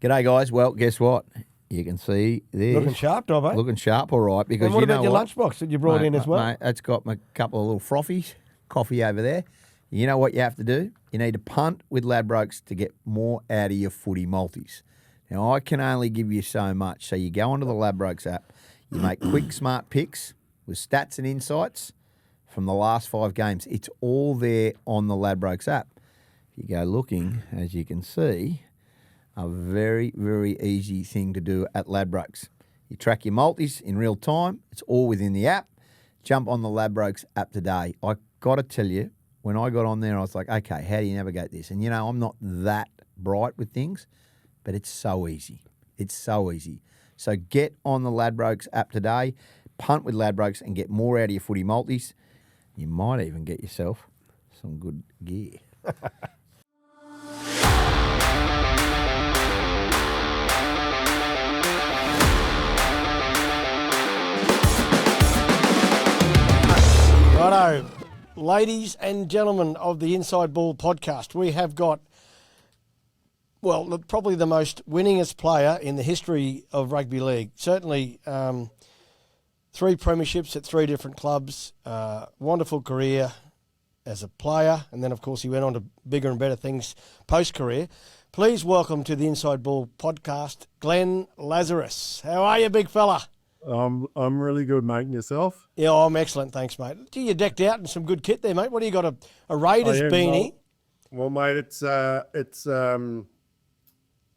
G'day, guys. Well, guess what? You can see this. Looking sharp, Dobbo. Looking sharp, all right. Because And what you know about your what? lunchbox that you brought in as well? Mate, it's got a couple of little frothies, coffee over there. You know what you have to do? You need to punt with Ladbrokes to get more out of your footy multis. Now, I can only give you so much. So you go onto the Ladbrokes app, you make quick, smart picks with stats and insights from the last 5 games. It's all there on the Ladbrokes app. If you go looking, as you can see, a very, very easy thing to do at Ladbrokes. You track your multis in real time. It's all within the app. Jump on the Ladbrokes app today. I got to tell you, when I got on there, I was like, okay, how do you navigate this? And, you know, I'm not that bright with things, but it's so easy. It's so easy. So get on the Ladbrokes app today, punt with Ladbrokes and get more out of your footy multis. You might even get yourself some good gear. Righto, ladies and gentlemen of the Inside Ball podcast, we have got, well, probably the most winningest player in the history of rugby league. Certainly 3 premierships at 3 different clubs, wonderful career as a player, and then, of course, he went on to bigger and better things post-career. Please welcome to the Inside Ball podcast, Glenn Lazarus. How are you, big fella? I'm really good, mate. And yourself? Yeah, I'm excellent, thanks, mate. Gee, you decked out in some good kit there, mate. What do you got? A Raiders beanie? Well, mate, it's I've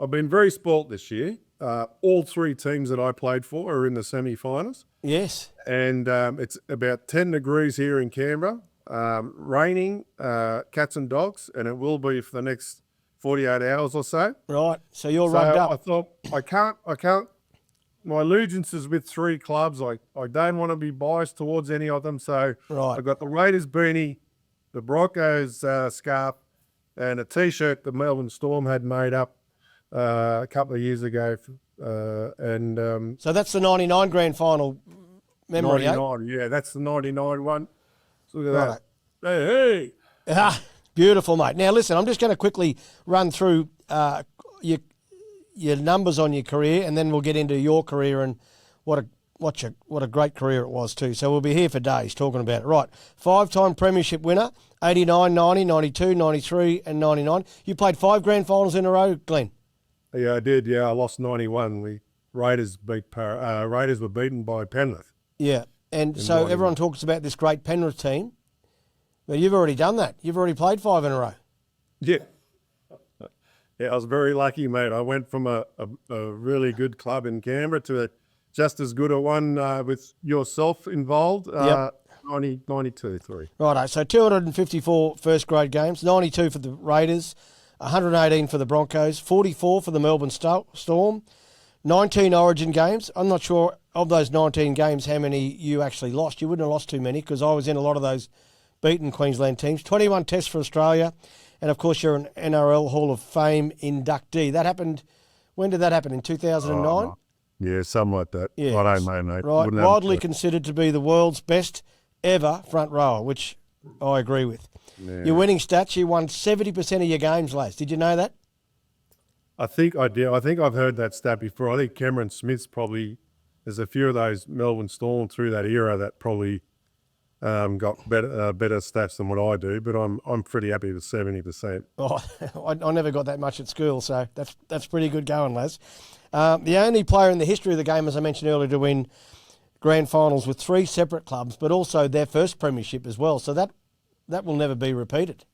been very spoilt this year. All 3 teams that I played for are in the semi-finals. Yes. And it's about 10 degrees here in Canberra. Raining, cats and dogs, and it will be for the next 48 hours or so. Right. So you're rugged up. I thought I can't. My allegiance is with 3 clubs. I don't want to be biased towards any of them. So Right. I got the Raiders beanie, the Broncos scarf, and a T-shirt the Melbourne Storm had made up a couple of years ago. So that's the 99 grand final memory, 99, yeah, that's the 99 one. So look at Right. that. Hey. Beautiful, mate. Now, listen, I'm just going to quickly run through your numbers on your career, and then we'll get into your career and what a great career it was too. So we'll be here for days talking about it. Right, 5-time premiership winner, 89, 90, 92, 93 and 99. You played 5 grand finals in a row, Glenn? Yeah, I did. Yeah, I lost 91. Raiders were beaten by Penrith. Yeah, and so everyone talks about this great Penrith team. Well, you've already done that. You've already played 5 in a row. Yeah. Yeah, I was very lucky, mate. I went from a really good club in Canberra to just as good a one with yourself involved, 92-3. Righto, so 254 first grade games, 92 for the Raiders, 118 for the Broncos, 44 for the Melbourne Storm, 19 Origin games. I'm not sure of those 19 games how many you actually lost. You wouldn't have lost too many because I was in a lot of those beaten Queensland teams. 21 tests for Australia. And, of course, you're an NRL Hall of Fame inductee. That happened, when did that happen, in 2009? Yeah, something like that. Yeah. I don't know, mate. Right, widely considered to be the world's best ever front rower, which I agree with. Yeah. Your winning stats, you won 70% of your games, Laz. Did you know that? I think I did. I think I've heard that stat before. I think Cameron Smith's probably, there's a few of those Melbourne Storm through that era that probably got better stats than what I do, but I'm pretty happy with 70%. Oh, I never got that much at school, so that's pretty good going, Laz. The only player in the history of the game, as I mentioned earlier, to win grand finals with 3 separate clubs, but also their first premiership as well. So that will never be repeated.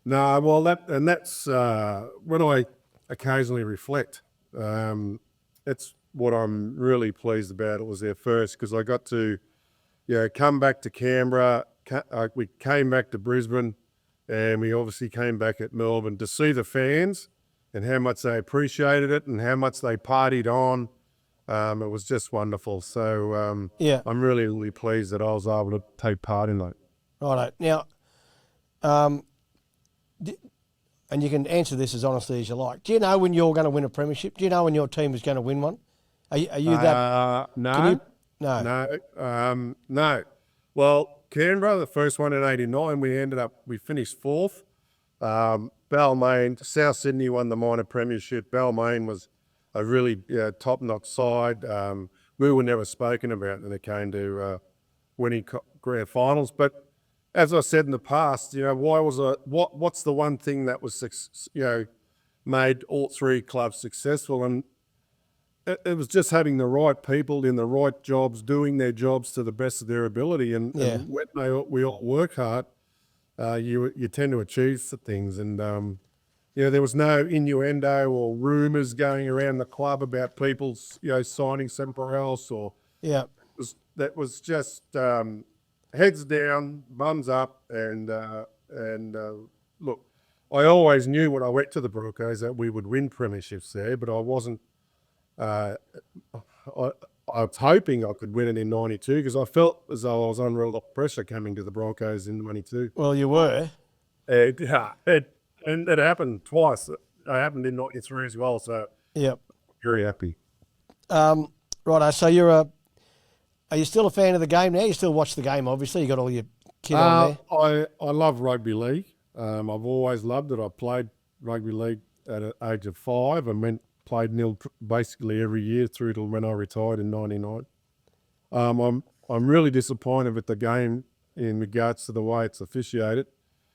No, well, that's when I occasionally reflect. It's what I'm really pleased about. It was their first because I got to, come back to Canberra. We came back to Brisbane, and we obviously came back at Melbourne to see the fans and how much they appreciated it and how much they partied on. It was just wonderful. So I'm really, really pleased that I was able to take part in that. Righto. Now, and you can answer this as honestly as you like. Do you know when you're going to win a premiership? Do you know when your team is going to win one? Are you that? No. No. Well, Canberra, the first one in '89, we finished 4th. Balmain, South Sydney won the minor premiership. Balmain was really top-notch side. We were never spoken about when it came to winning grand finals. But as I said in the past, what's the one thing that was made all three clubs successful? And it was just having the right people in the right jobs, doing their jobs to the best of their ability. And when we all work hard, you tend to achieve things. And there was no innuendo or rumours going around the club about people signing somewhere else, or that was just heads down, bums up, and look, I always knew when I went to the Broncos that we would win premierships there, but I wasn't. I was hoping I could win it in '92 because I felt as though I was under a lot of pressure coming to the Broncos in '92. Well, you were. And it happened twice. It happened in '93 as well. So very happy. Righto. So are you still a fan of the game now? You still watch the game, obviously. You got all your kit on there. I love rugby league. I've always loved it. I played rugby league at the age of 5 and played nil basically every year through till when I retired in '99. I'm really disappointed with the game in regards to the way it's officiated,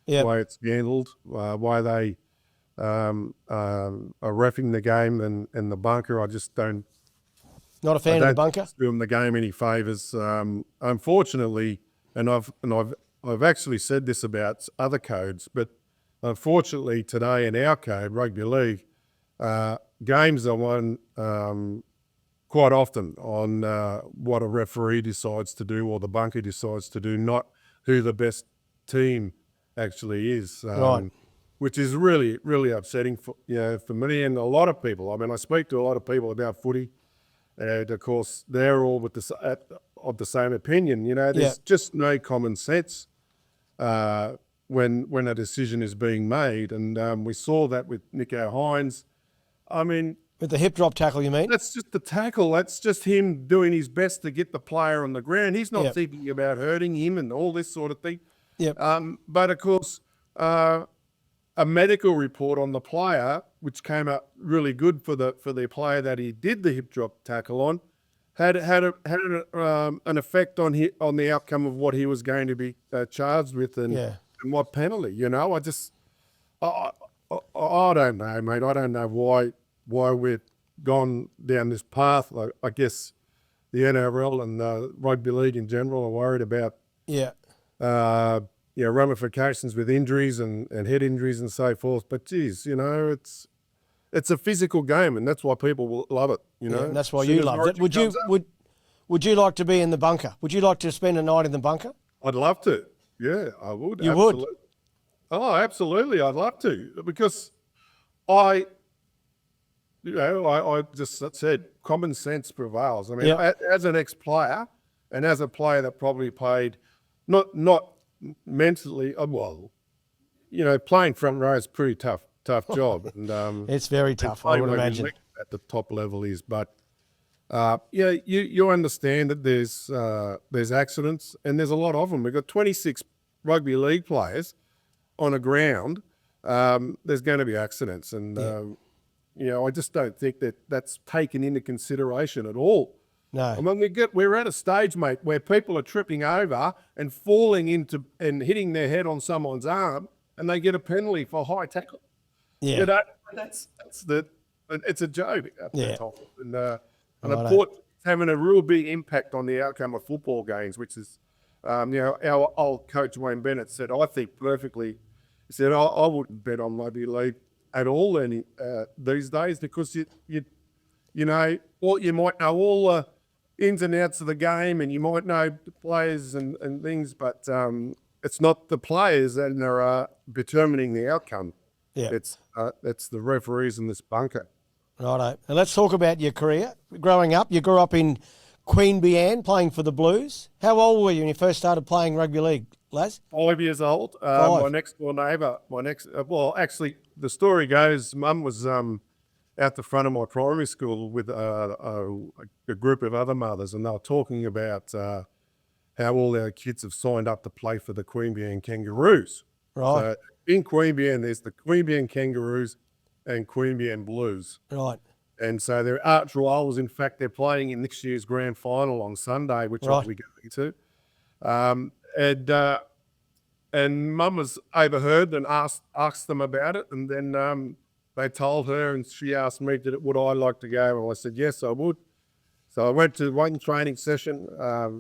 the way it's handled, why they are reffing the game and the bunker. I just don't. Not a fan of the bunker? Do them the game any favours. Unfortunately, and I've actually said this about other codes, but unfortunately today in our code, rugby league, games are won quite often on what a referee decides to do or the bunker decides to do, not who the best team actually is. Right. Which is really, really upsetting for me and a lot of people. I mean, I speak to a lot of people about footy. And of course, they're all of the same opinion. There's just no common sense when a decision is being made. And we saw that with Nico Hines. I mean, with the hip drop tackle, you mean? That's just the tackle. That's just him doing his best to get the player on the ground. He's not thinking about hurting him and all this sort of thing. But of course, a medical report on the player, which came out really good for the player that he did the hip drop tackle on, had an effect on the outcome of what he was going to be charged with and what penalty. I don't know, mate. I don't know why we've gone down this path. I guess the NRL and rugby league in general are worried about ramifications with injuries and head injuries and so forth. But geez, it's a physical game, and that's why people will love it. And that's why you love it. Would you like to be in the bunker? Would you like to spend a night in the bunker? I'd love to. Yeah, I would. You would? Oh, absolutely. I'd love to, because I just said common sense prevails. I mean, as an ex-player and as a player that probably played not mentally, playing front row is a pretty tough job. And it's very tough, I would imagine. At the top level is, but you understand that there's accidents, and there's a lot of them. We've got 26 rugby league players on a ground. There's going to be accidents, and I just don't think that's taken into consideration at all. No. I mean, we're at a stage, mate, where people are tripping over and falling into and hitting their head on someone's arm, and they get a penalty for high tackle. Yeah. It's a joke at that time. And Righto. I thought it's having a real big impact on the outcome of football games, which is, our old coach Wayne Bennett said, I think perfectly, he said, I wouldn't bet on rugby league at all these days, because you might know all the ins and outs of the game, and you might know the players and things, but it's not the players that are determining the outcome. Yeah. It's the referees in this bunker. Righto. And let's talk about your career. Growing up, you grew up in Queensland playing for the Blues. How old were you when you first started playing rugby league, Laz? 5 years old. 5. My next door neighbour, actually, the story goes, Mum was out the front of my primary school with a group of other mothers, and they were talking about how all our kids have signed up to play for the Queensland Kangaroos. Right. So in Queensland, there's the Queensland Kangaroos and Queensland Blues. Right. And so their arch rivals, in fact, they're playing in next year's grand final on Sunday, which I'll be going to. And Mum was overheard and asked them about it, and then they told her, and she asked me, would I like to go? And I said, yes, I would. So I went to one training session.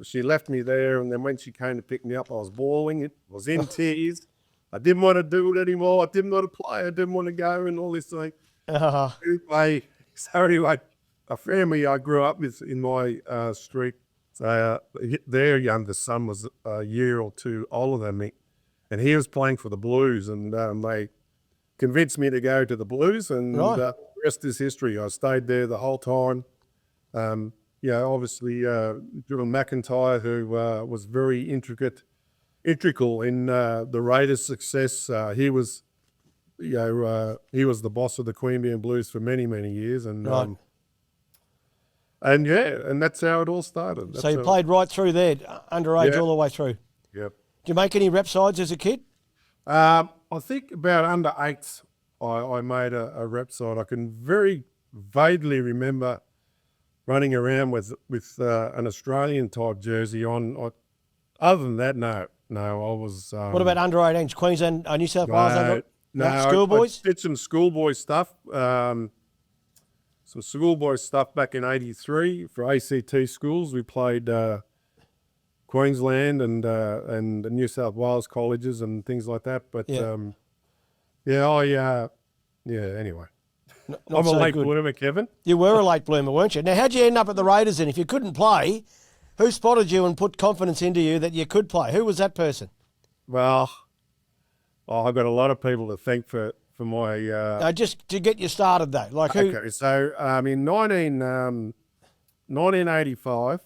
She left me there, and then when she came to pick me up, I was bawling. I was in tears. I didn't want to do it anymore. I didn't want to play. I didn't want to go and all this thing. Anyway, a family I grew up with in my street, their youngest son was a year or two older than me, and he was playing for the Blues, and they convinced me to go to the Blues, and the rest is history. I stayed there the whole time. Obviously, Jordan McIntyre, who was very integral in the Raiders' success. He was the boss of the Queensland Blues for many, many years, and that's how it all started. So you played right through there, underage all the way through. Yep. Did you make any rep sides as a kid? I think about under eights, I made a rep side. I can very vaguely remember running around with an Australian type jersey on. Other than that, no, I was. What about under 18s, Queensland, New South Wales? No, schoolboys? I did some schoolboy stuff. Some schoolboy stuff back in '83 for ACT schools. We played Queensland and the New South Wales colleges and things like that. But anyway. I'm a late bloomer, Kevin. You were a late bloomer, weren't you? Now, how'd you end up at the Raiders then? If you couldn't play, who spotted you and put confidence into you that you could play? Who was that person? Well, I've got a lot of people to thank for my... just to get you started, though. Like who? Okay, so in 1985,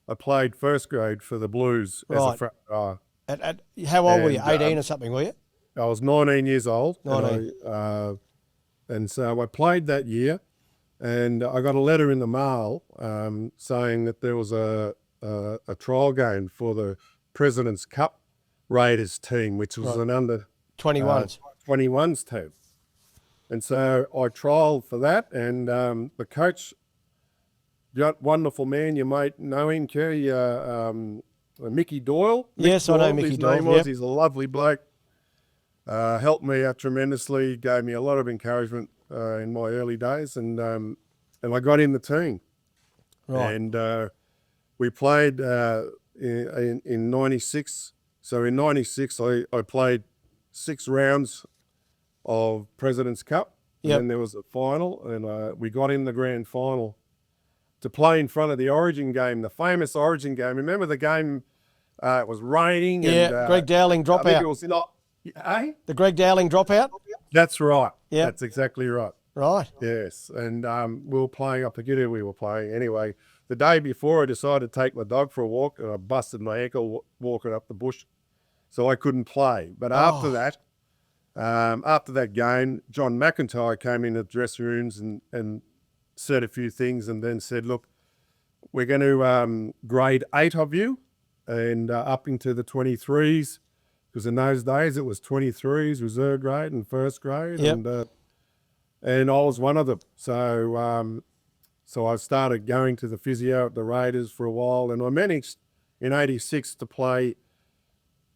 I played first grade for the Blues as a front rower. How old were you? 18 or something, were you? I was 19 years old. 19. And so I played that year, and I got a letter in the mail saying that there was a trial game for the President's Cup Raiders team, which was an under 21s 21s team. And so I trialled for that, and the coach, wonderful man, you might know him, Kerry, Mickey Doyle. Yes, I know Mickey Doyle. His name was. He's a lovely bloke. Helped me out tremendously, gave me a lot of encouragement in my early days, and I got in the team. Right. And we played in 96. So in 96, I played 6 rounds of President's Cup, and then there was a final, and we got in the grand final to play in front of the Origin game, the famous Origin game. Remember the game? It was raining. Yeah, and, Greg Dowling dropout. I think it was The Greg Dowling dropout? That's right. Yeah. That's exactly right. Right. Yes. And we were playing, I forget who we were playing. Anyway, the day before I decided to take my dog for a walk, and I busted my ankle walking up the bush, so I couldn't play. But after that game, John McIntyre came in the dressing rooms and said a few things, and then said, look, we're going to grade 8 of you and up into the 23s. Because in those days it was 23s, reserve grade and first grade, and I was one of them. So I started going to the physio at the Raiders for a while, and I managed in '86 to play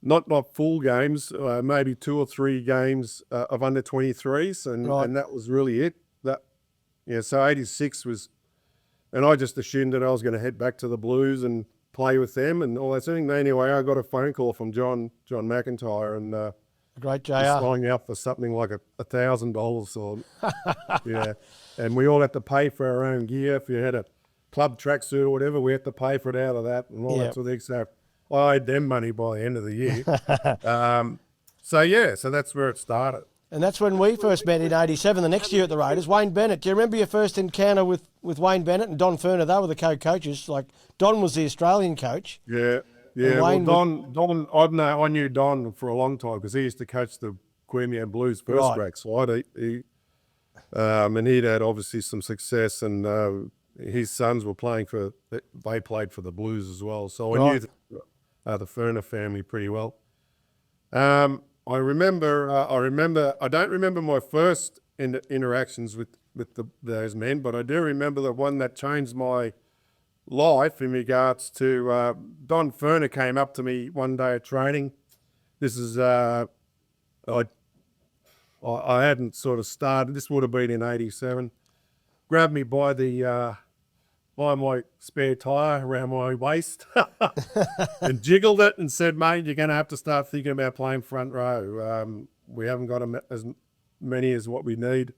not full games, maybe 2 or 3 games of under 23s, and that was really it. So '86 was, and I just assumed that I was going to head back to the Blues and play with them and all that sort of thing. Anyway, I got a phone call from John McIntyre, and great JR. He's flying out for something like $1,000 or and we all had to pay for our own gear. If you had a club tracksuit or whatever, we had to pay for it out of that and all that sort of thing. So I owed them money by the end of the year. So that's where it started. And that's when we first met in '87, the next year at the Raiders. Wayne Bennett. Do you remember your first encounter with Wayne Bennett and Don Furner? They were the co-coaches. Like, Don was the Australian coach. Yeah. Well, Don, I knew Don for a long time because he used to coach the Queensland Blues first grade side. And he'd had obviously some success, and his sons were they played for the Blues as well. So I knew the Furner family pretty well. I don't remember my first interactions those men, but I do remember the one that changed my life in regards to Don Ferner came up to me one day at training. This is I hadn't sort of started. This would have been in '87. Grabbed me by the by my spare tyre around my waist and jiggled it and said, "Mate, you're going to have to start thinking about playing front row. We haven't got as many as what we need.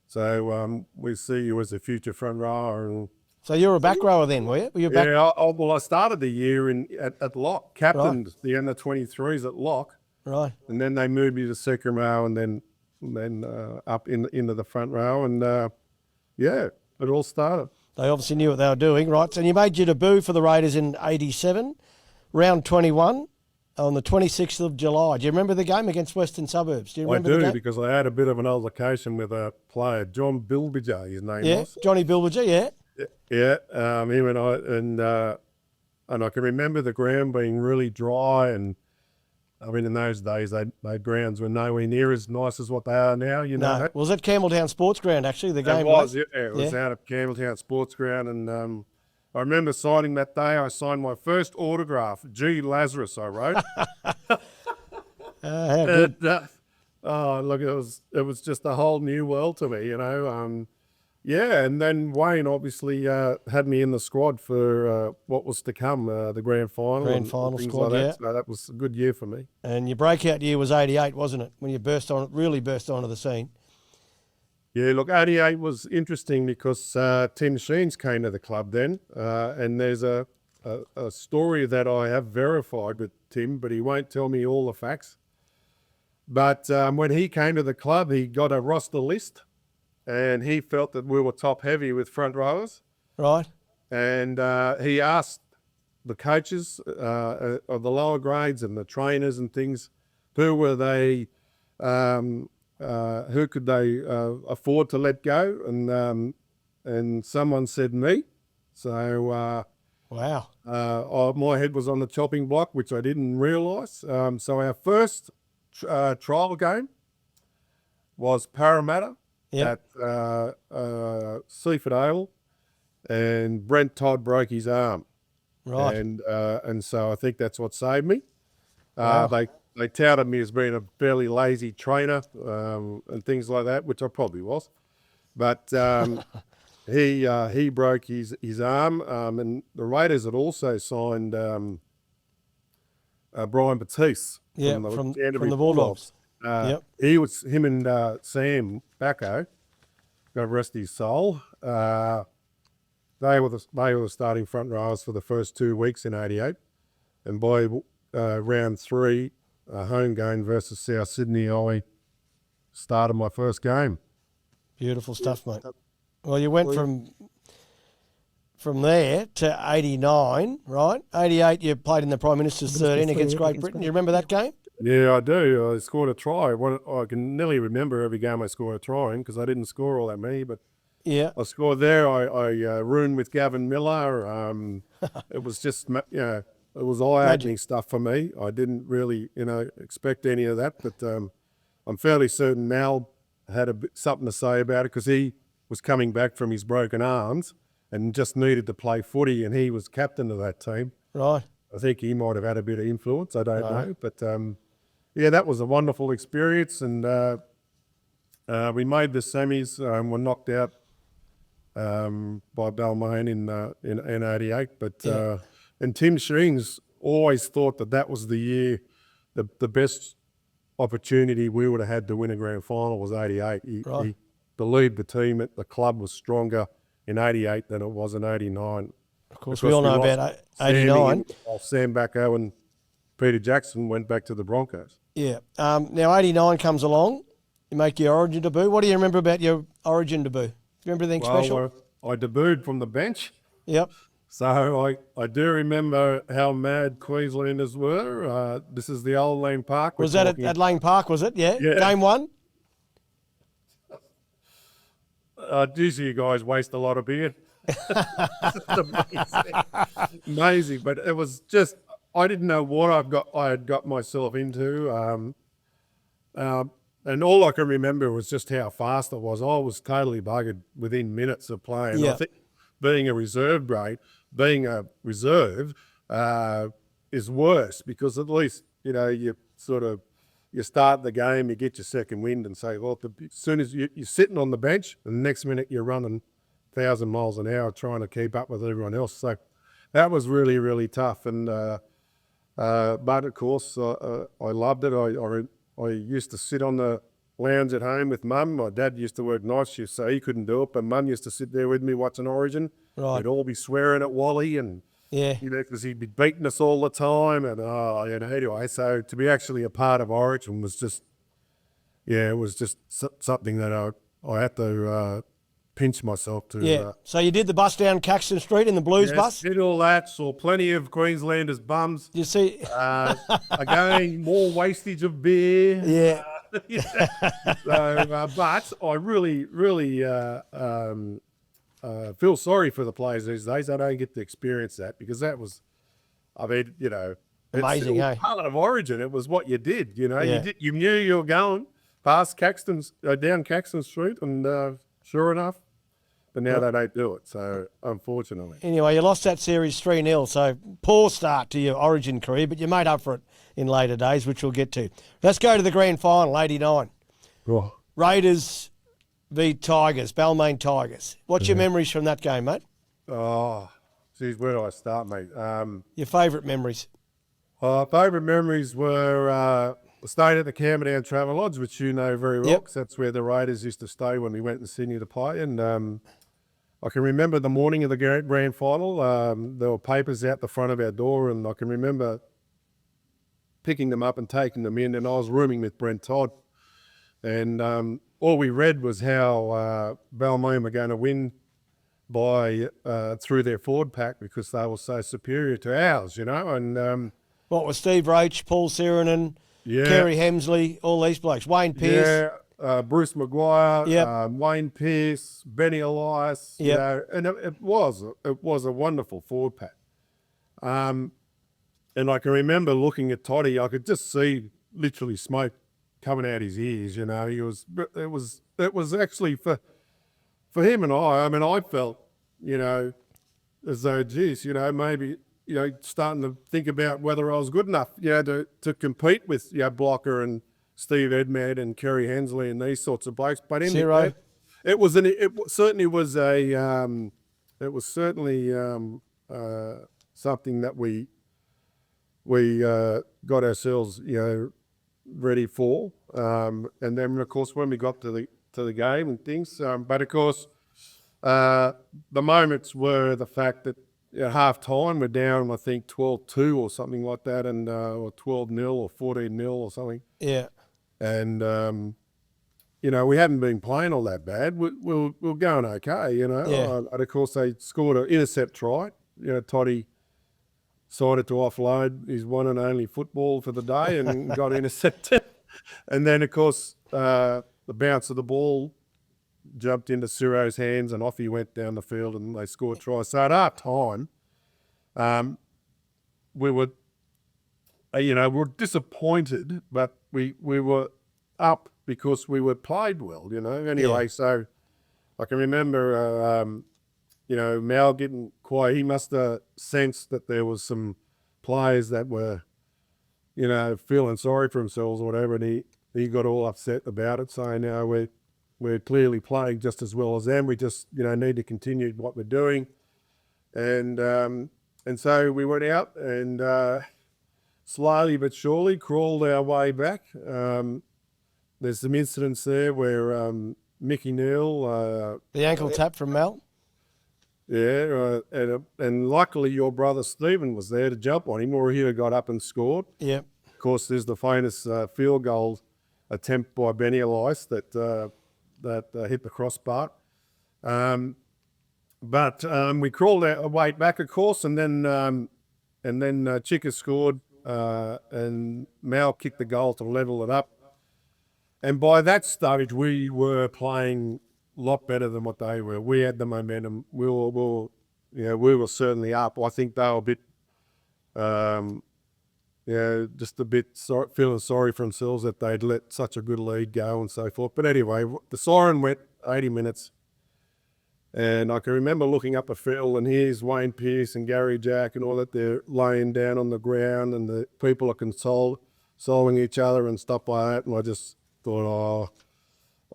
So we see you as a future front rower." And so you were a back rower then, were you? Were you back? yeah, I started the year at lock, captained the under-23s at lock. Right. And then they moved me to second row and then up into the front row. And, it all started. They obviously knew what they were doing, right? So you made your debut for the Raiders in '87, round 21, on the 26th of July. Do you remember the game against Western Suburbs? Do you remember the game? Because I had a bit of an altercation with a player, John Bilbiger, his name was. Johnny Bilbiger, yeah. Yeah, him and I can remember the ground being really dry, and I mean in those days they grounds were nowhere near as nice as what they are now. You know, No, was at Campbelltown Sports Ground actually. The game it was. Yeah, it was out at Campbelltown Sports Ground, and I remember signing that day. I signed my first autograph. G. Lazarus, I wrote. How good. Look, it was just a whole new world to me, you know. And then Wayne obviously had me in the squad for what was to come, the grand final. Grand final things squad, like yeah. that. So that was a good year for me. And your breakout year was '88, wasn't it? When you really burst onto the scene. Yeah, look, '88 was interesting because Tim Sheens came to the club then, and there's a story that I have verified with Tim, but he won't tell me all the facts. But when he came to the club, he got a roster list, and he felt that we were top heavy with front rowers. Right. And he asked the coaches of the lower grades and the trainers and things, who were they, who could they afford to let go? And someone said me. So wow. my head was on the chopping block, which I didn't realise. So our first trial game was Parramatta. Yep. At Seaford Ale, and Brent Todd broke his arm. Right. And so I think that's what saved me. Wow. They touted me as being a fairly lazy trainer and things like that, which I probably was. But he broke his arm, and the Raiders had also signed Brian Batiste from the Bulldogs. Him and Sam Bacco, God rest his soul. They were the starting front rowers for the first 2 weeks in '88, and by round 3, home game versus South Sydney, I started my first game. Beautiful stuff, mate. Well, you went from there to '89, right? '88, you played in the Prime Minister's 13 against Great Britain. You remember that game? Yeah, I do. I scored a try. I can nearly remember every game I scored a try in because I didn't score all that many, but yeah, I scored there. I ruined with Gavin Miller. It was just, it was eye-opening stuff for me. I didn't really, expect any of that, but I'm fairly certain Mal had something to say about it because he was coming back from his broken arms and just needed to play footy, and he was captain of that team. Right. I think he might have had a bit of influence. I don't know, but that was a wonderful experience, and we made the semis. Were knocked out by Balmain in '88, but and Tim Sheens always thought that was the year, the best opportunity we would have had to win a grand final was '88. He believed the team at the club was stronger in '88 than it was in '89. Of course, we all know about '89. Sam Bacco and Peter Jackson went back to the Broncos. Yeah. Now '89 comes along. You make your Origin debut. What do you remember about your Origin debut? Do you remember anything special? I debuted from the bench. Yep. So I do remember how mad Queenslanders were. This is the old Lane Park. Was that at Lane Park, was it? Yeah. Game 1? Usually you guys waste a lot of beer. Amazing. But it was just, I didn't know what I had got myself into. and all I can remember was just how fast it was. I was totally buggered within minutes of playing. Yeah. I think being a reserve is worse, because at least, you start the game, you get your second wind and say, well, as soon as you're sitting on the bench, the next minute you're running 1,000 miles an hour trying to keep up with everyone else. So that was really, really tough. And but of course, I loved it. I used to sit on the lounge at home with Mum. My dad used to work night shifts, so he couldn't do it. But Mum used to sit there with me watching Origin. Right. We'd all be swearing at Wally, and Yeah. because he'd be beating us all the time. And anyway, so to be actually a part of Origin was just, it was just something that I had to pinch myself to. Yeah. So you did the bus down Caxton Street in the Blues bus? Did all that, saw plenty of Queenslanders' bums. You see? Again, more wastage of beer. Yeah. So, but I really, really feel sorry for the players these days. They don't get to experience that, because that was, it's Amazing, all eh? part of Origin. It was what you did. Yeah. You knew you were going past down Caxton Street, and sure enough, but now they don't do it. So unfortunately, Anyway, you lost that series 3-0, so poor start to your Origin career, but you made up for it in later days, which we'll get to. Let's go to the grand final, 89. oh, Raiders v Tigers, Balmain Tigers. What's your memories from that game, mate? geez, where do I start, mate? Your favourite memories? Favourite memories were staying at the Canberra Travel Lodge, which you know very well, because that's where the Raiders used to stay when we went to Sydney to play. And I can remember the morning of the grand final, there were papers out the front of our door, and I can remember picking them up and taking them in, and I was rooming with Brent Todd. And all we read was how Balmain were going to win by through their forward pack, because they were so superior to ours, and What was Steve Roach, Paul Sirenen, yeah, Kerry Hemsley, all these blokes, Wayne Pearce. yeah, Bruce Maguire, Yep. Wayne Pearce, Benny Elias, Yep. and it was a wonderful forward pack. And I can remember looking at Toddy, I could just see literally smoke coming out his ears. It was actually for him and I mean, I felt, as though, geez, maybe, starting to think about whether I was good enough, to compete with, Blocker and Steve Edmed and Kerry Hensley and these sorts of blokes. But Zero. it certainly was something that we got ourselves, ready for. And then, of course, when we got to the game and things, but of course, the moments were the fact that at half time we're down, I think 12-2 or something like that, and or 12-0 or 14-0 or something. Yeah. And we hadn't been playing all that bad. We were going okay, Yeah. And of course they scored an intercept try. Toddy decided to offload his one and only football for the day and got intercepted. And then, of course, the bounce of the ball jumped into Ciro's hands, and off he went down the field, and they scored tries. So at half time, we were disappointed, but we were up because we were played well, Anyway, So I can remember, Mal getting quiet. He must have sensed that there was some players that were, feeling sorry for themselves or whatever, and he got all upset about it, saying, we're clearly playing just as well as them. We just, need to continue what we're doing. And so we went out and slowly but surely crawled our way back. There's some incidents there where Mickey Neal... The ankle tap from Mel. Yeah, and luckily your brother Stephen was there to jump on him, or he'd have got up and scored. Yep. Of course, there's the famous field goal attempt by Benny Elias that hit the crossbar. But we crawled our way back, of course, and then Chicka scored, and Mal kicked the goal to level it up. And by that stage, we were playing a lot better than what they were. We had the momentum. We were certainly up. I think they were a bit just a bit feeling sorry for themselves that they'd let such a good lead go and so forth. But anyway, the siren went 80 minutes. And I can remember looking up a field, and here's Wayne Pearce and Gary Jack and all that. They're laying down on the ground, and the people are consoling each other and stuff like that. And I just thought,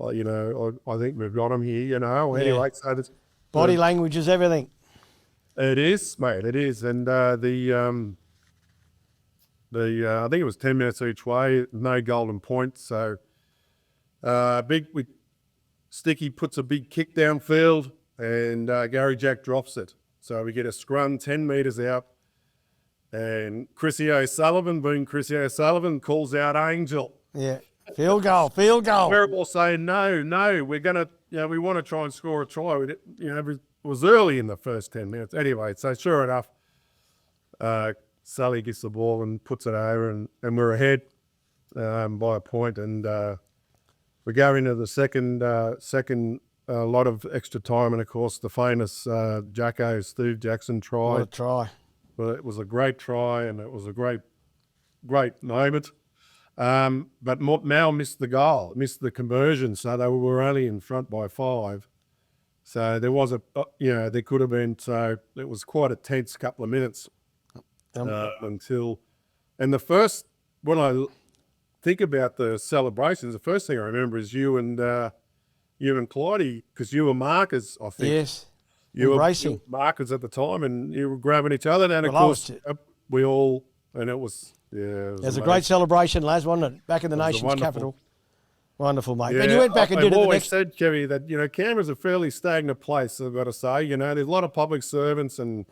I think we've got them here, Anyway, so body language is everything. It is, mate. It is. And I think it was 10 minutes each way, no golden points. So Sticky puts a big kick downfield, and Gary Jack drops it. So we get a scrum 10 metres out, and Chrissy O'Sullivan, being Chrissy O'Sullivan, calls out Angel. Yeah, field goal. We're all saying, no, we're going to, we want to try and score a try. It was early in the first 10 minutes. Anyway, so sure enough, Sully gets the ball and puts it over, and we're ahead by a point, and we go into the second lot of extra time, and of course the famous Jacko Steve Jackson try. What a try! Well, it was a great try, and it was a great moment. But Mal missed the goal, missed the conversion, so they were only in front by 5. So there was there could have been. So it was quite a tense couple of minutes until, and the first when I think about the celebrations, the first thing I remember is you and Clyde, because you were markers, I think. Yes. You were racing markers at the time, and you were grabbing each other. And of course, we all, and it was, it was a great celebration, Laz, wasn't it? Back in the nation's capital. Wonderful, mate. Yeah, and you went back and did it the next. I've always said, Kevie, that, Canberra's a fairly stagnant place, I've got to say. There's a lot of public servants and,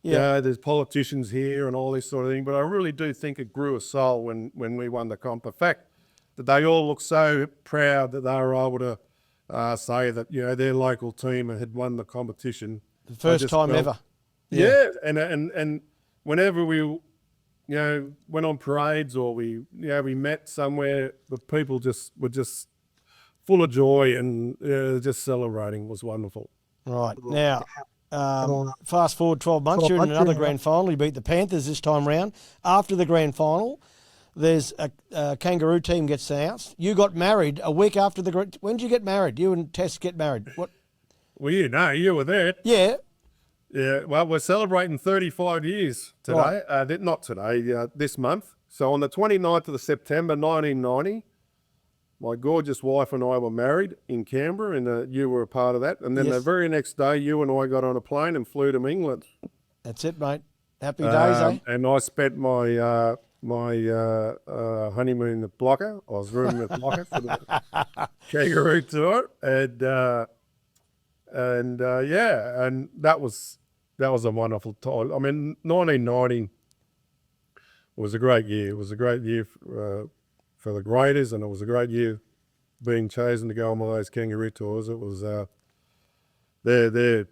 there's politicians here and all this sort of thing. But I really do think it grew a soul when we won the comp. The fact that they all looked so proud that they were able to say that, their local team had won the competition. The first time ever. Yeah. And whenever we, went on parades or we met somewhere, the people were just full of joy and just celebrating. It was wonderful. Right. Now, fast forward 12 months, you're in another grand final. You beat the Panthers this time round. After the grand final, there's a Kangaroo team gets announced. You got married a week after the... When did you get married? You and Tess get married. What? Well, you were there. Yeah. Yeah, well, we're celebrating 35 years today. Right. Not today, this month. So on the 29th of September 1990, my gorgeous wife and I were married in Canberra, and you were a part of that. And then the very next day, you and I got on a plane and flew to England. That's it, mate. Happy days, eh? And I spent my honeymoon at Blocker. I was rooming at Blocker for the Kangaroo tour, and that was a wonderful time. I mean, 1990 was a great year. It was a great year for the Graders, and it was a great year being chosen to go on one of those Kangaroo tours. It was they're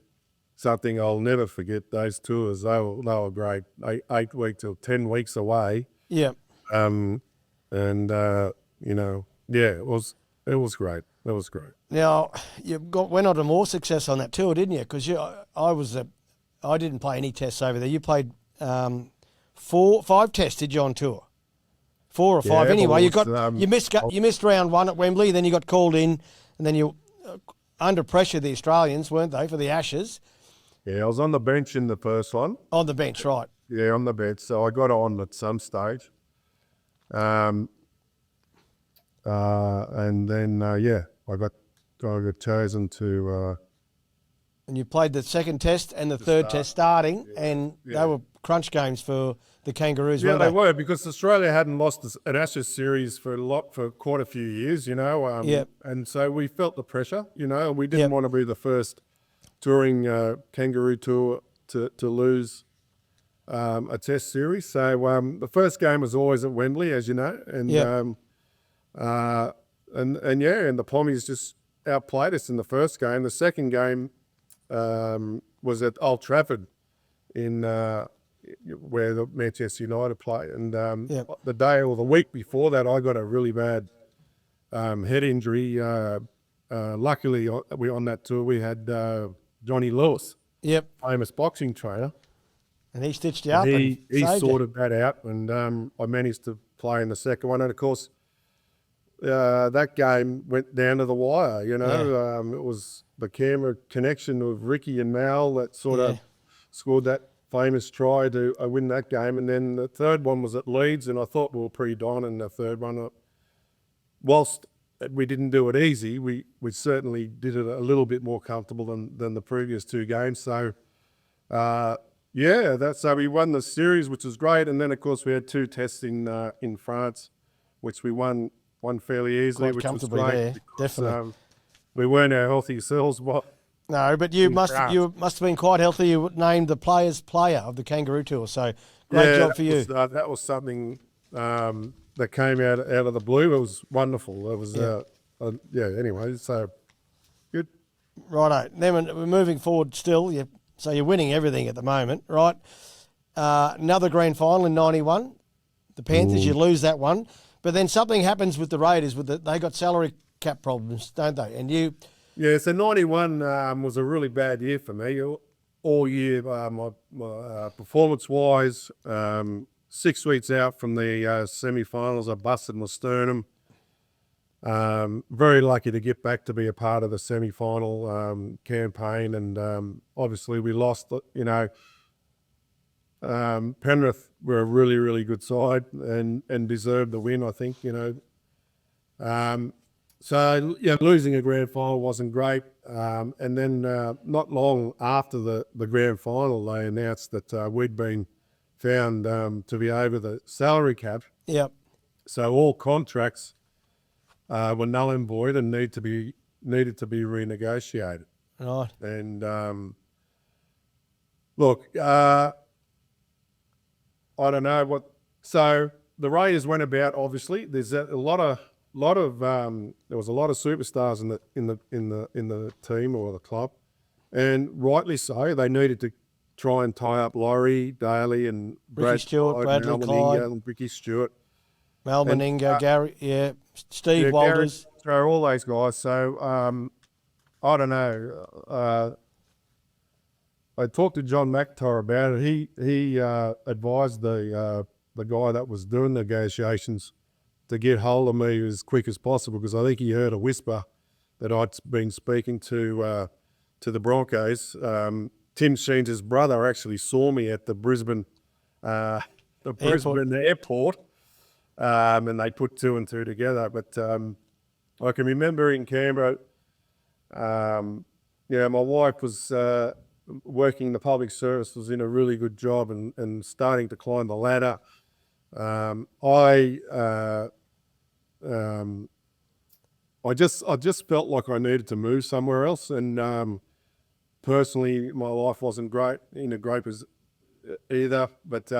something I'll never forget. Those tours, they were great. 8 weeks or 10 weeks away. Yeah. It was great. It was great. Now went on to more success on that tour, didn't you? Because I didn't play any tests over there. You played 5 tests, did you, on tour? 4 or 5 anyway. You missed round 1 at Wembley, then you got called in, and then you under pressure, the Australians, weren't they, for the Ashes? Yeah, I was on the bench in the first one. On the bench, right. Yeah, on the bench. So I got on at some stage. And then I got chosen to and you played the second test and the third test starting, and they were crunch games for the Kangaroos, weren't they? Yeah, they were, because Australia hadn't lost an Ashes series for quite a few years, and so we felt the pressure, and we didn't want to be the first touring Kangaroo tour to lose a test series. So the first game was always at Wembley, as you know, and the Pommies just outplayed us in the first game. The second game was at Old Trafford in where the Manchester United play. And the day or the week before that, I got a really bad head injury. Luckily, on that tour, we had Johnny Lewis, famous boxing trainer. And he stitched you up and He saved you. sorted that out, and I managed to play in the second one. And of course, that game went down to the wire. It was the camera connection of Ricky and Mal that sort of scored that famous try to win that game. And then the third one was at Leeds, and I thought we were pretty dominant in the third one. Whilst we didn't do it easy, we certainly did it a little bit more comfortable than the previous two games. So, so we won the series, which was great. And then, of course, we had two tests in France, which we won fairly easily, Quite which was comfortably great. there, Because, definitely. we weren't our healthy selves. No, but you must France. have been quite healthy. You were named the player's player of the Kangaroo Tour. So great job for you. That was something that came out of the blue. It was wonderful. It was anyway, so good. Righto. Then we're moving forward still. So you're winning everything at the moment, right? Another grand final in 91. The Panthers, you lose that one. But then something happens with the Raiders. They got salary cap problems, don't they? And you... Yeah, so 91 was a really bad year for me. All year, my performance-wise, 6 weeks out from the semi-finals, I busted my sternum. Very lucky to get back to be a part of the semi-final campaign, and obviously we lost. Penrith were a really, really good side and deserved the win, I think. So losing a grand final wasn't great. And then not long after the grand final, they announced that we'd been found to be over the salary cap. Yep. So all contracts were null and void and needed to be renegotiated. Right. And look, I don't know what. So the Raiders went about. Obviously, there's a lot of there was a lot of superstars in the team or the club, and rightly so. They needed to try and tie up Laurie, Daly, and Ricky Stewart, Bradley Clyde, and Ricky Stewart, Mal Meninga, Gary, Steve Walters, throw all those guys. So I don't know. I talked to John McIntyre about it. He advised the guy that was doing negotiations to get hold of me as quick as possible, because I think he heard a whisper that I'd been speaking to the Broncos. Tim Sheen's brother actually saw me at the Brisbane airport, and they put two and two together. But I can remember in Canberra, my wife was working the public service, was in a really good job and starting to climb the ladder. I just felt like I needed to move somewhere else, and personally, my life wasn't great in a great either. But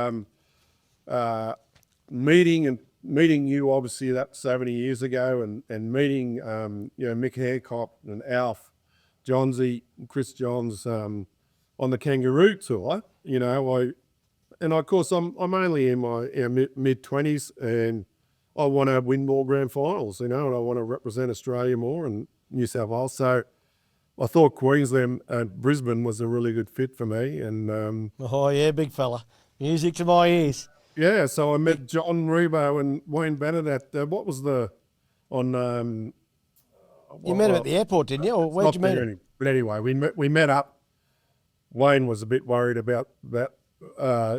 meeting you obviously that 70 years ago, and meeting Mick Hancock and Alf Johnsy, Chris Johns on the Kangaroo tour. And of course I'm only in my mid-20s, and I want to win more grand finals, and I want to represent Australia more and New South Wales. So I thought Queensland and Brisbane was a really good fit for me. And oh yeah, big fella, music to my ears. Yeah, so I met John Rebo and Wayne Bennett at what was the on. You met him at the airport, didn't you? Or where'd you meet him? But anyway, we met up. Wayne was a bit worried about that.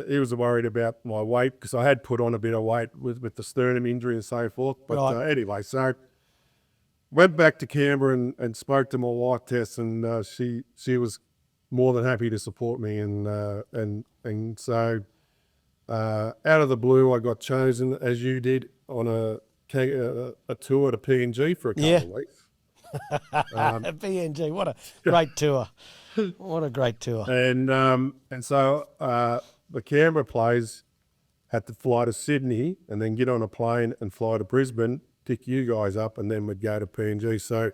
He was worried about my weight, because I had put on a bit of weight with the sternum injury and so forth. But right. Anyway, so went back to Canberra and spoke to my wife Tess, and she was more than happy to support me, and so out of the blue I got chosen, as you did, on a tour to PNG for a couple of weeks. PNG, what a great tour. What a great tour. And so the Canberra players had to fly to Sydney and then get on a plane and fly to Brisbane, pick you guys up, and then we'd go to PNG. So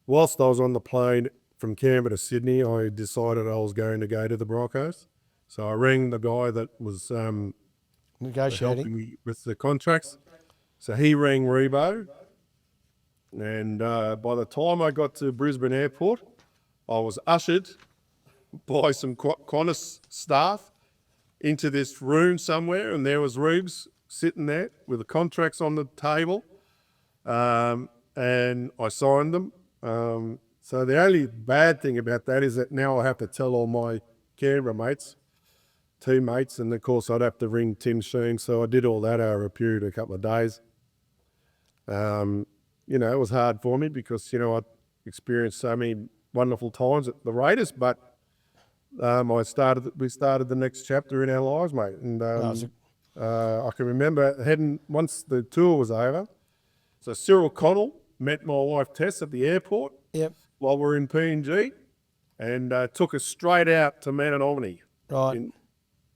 whilst I was on the plane from Canberra to Sydney, I decided I was going to go to the Broncos. So I rang the guy that was negotiating helping me with the contracts. So he rang Rebo. And by the time I got to Brisbane Airport, I was ushered by some Qantas staff into this room somewhere, and there was Rubes sitting there with the contracts on the table, and I signed them. So the only bad thing about that is that now I have to tell all my Canberra teammates, and of course I'd have to ring Tim Sheen. So I did all that over a period of a couple of days. You know, it was hard for me because, you know, I experienced so many wonderful times at the Raiders, but we started the next chapter in our lives, mate. And I can remember heading, once the tour was over, so Cyril Connell met my wife Tess at the airport while we were in PNG, and took us straight out to Mount Albany. Right.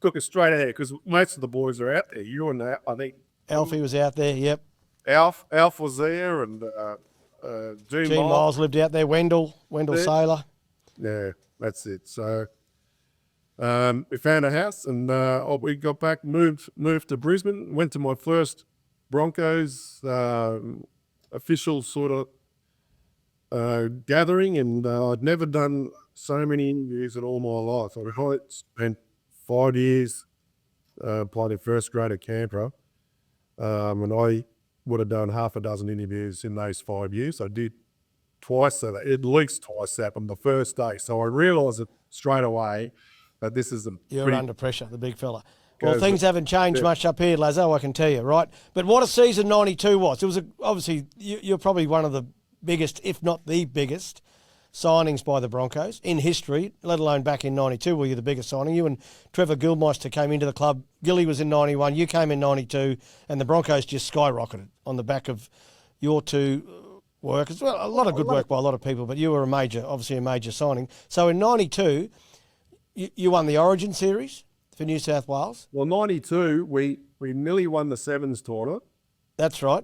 Took us straight out there because most of the boys are out there. You and I think Alfie was out there, yep. Alf was there, and Gene Miles lived out there, Wendell Saylor. Yeah, that's it. So we found a house, and we got back, moved to Brisbane, went to my first Broncos official sort of gathering, and I'd never done so many interviews in all my life. I spent 5 years playing in first grade at Canberra, and I would have done half a dozen interviews in those 5 years. I did twice, so at least twice that on the first day. So I realised it straight away that this is You're under pressure, the big fella. Well, things haven't changed much up here, Lazo, I can tell you, right? But what a season 92 was. It was obviously, you're probably one of the biggest, if not the biggest, signings by the Broncos in history, let alone back in 92 were you the biggest signing. You and Trevor Gilmeister came into the club. Gilly was in 91, you came in 92, and the Broncos just skyrocketed on the back of your two work. As well, a lot of good work by a lot of people, but you were obviously a major signing. So in 92, you won the Origin Series for New South Wales. Well, 92, we nearly won the Sevens tournament. That's right.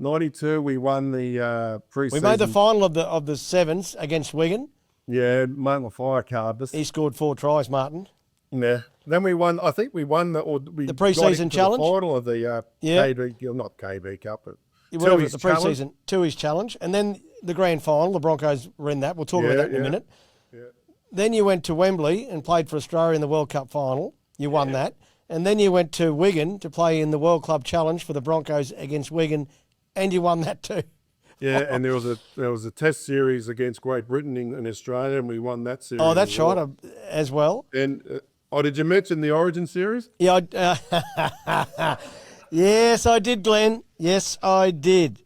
92, we won the pre-season. We made the final of the Sevens against Wigan. Yeah, Martin Fire card us. He scored 4 tries, Martin. Yeah. Then we won. I think we won the pre-season challenge. The final of the KB, not KB Cup, but whatever, the pre-season Tui's challenge, and then the grand final. The Broncos were in that. We'll talk about that in a minute. Yeah. Then you went to Wembley and played for Australia in the World Cup final. You won that, and then you went to Wigan to play in the World Club Challenge for the Broncos against Wigan. And you won that too. Yeah, and there was a test series against Great Britain in Australia, and we won that series. Oh, that's right, as well. And did you mention the Origin series? Yeah, yes, I did, Glenn. Yes, I did.